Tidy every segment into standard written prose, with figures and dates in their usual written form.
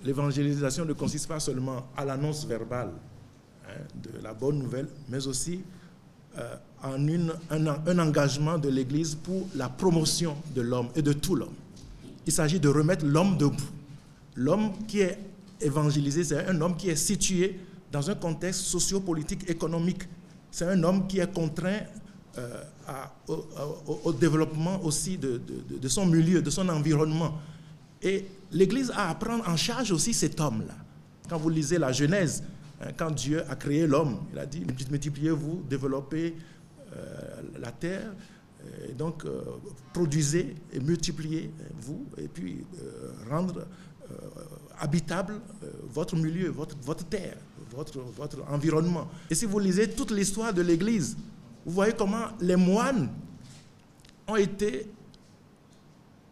l'évangélisation ne consiste pas seulement à l'annonce verbale de la bonne nouvelle, mais aussi en un engagement de l'Église pour la promotion de l'homme et de tout l'homme. Il s'agit de remettre l'homme debout. L'homme qui est évangélisé, c'est un homme qui est situé dans un contexte socio-politique, économique. C'est un homme qui est contraint au développement aussi de son milieu, de son environnement. Et l'Église a à prendre en charge aussi cet homme-là. Quand vous lisez la Genèse, quand Dieu a créé l'homme, il a dit « multipliez-vous, développez la terre, et donc produisez et multipliez-vous, et puis rendre habitable votre milieu, votre terre, votre environnement. » Et si vous lisez toute l'histoire de l'Église, vous voyez comment les moines ont été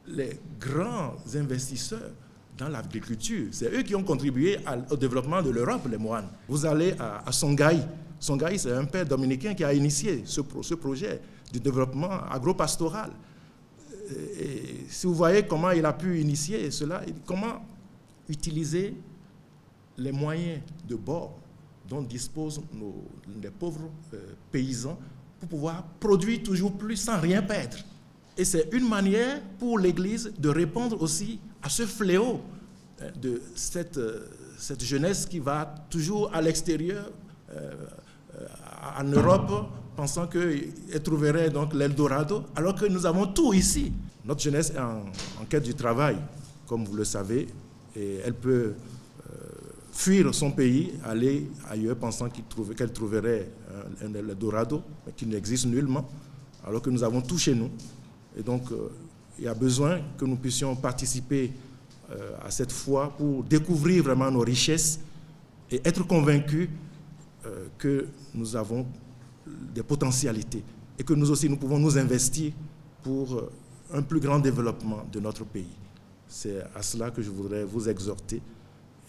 les grands investisseurs dans l'agriculture. C'est eux qui ont contribué au développement de l'Europe, les moines. Vous allez à Songhai. Songhai, c'est un père dominicain qui a initié ce projet de développement agropastoral. Et si vous voyez comment il a pu initier cela, comment utiliser les moyens de bord dont disposent les pauvres paysans pour pouvoir produire toujours plus sans rien perdre. Et c'est une manière pour l'Église de répondre aussi à ce fléau de cette jeunesse qui va toujours à l'extérieur, en Europe, pensant qu'elle trouverait donc l'Eldorado, alors que nous avons tout ici. Notre jeunesse est en quête du travail, comme vous le savez, et elle peut fuir son pays, aller ailleurs, pensant qu'elle trouverait un Eldorado, mais qui n'existe nullement, alors que nous avons tout chez nous. Et donc, il y a besoin que nous puissions participer à cette foi pour découvrir vraiment nos richesses et être convaincus que nous avons des potentialités et que nous aussi, nous pouvons nous investir pour un plus grand développement de notre pays. C'est à cela que je voudrais vous exhorter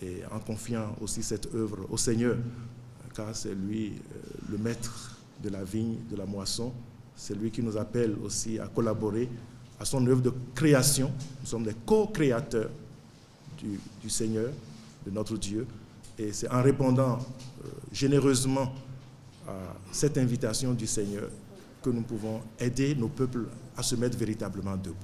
et en confiant aussi cette œuvre au Seigneur, car c'est lui le maître de la vigne, de la moisson. C'est lui qui nous appelle aussi à collaborer à son œuvre de création. Nous sommes des co-créateurs du Seigneur, de notre Dieu. Et c'est en répondant généreusement à cette invitation du Seigneur que nous pouvons aider nos peuples à se mettre véritablement debout.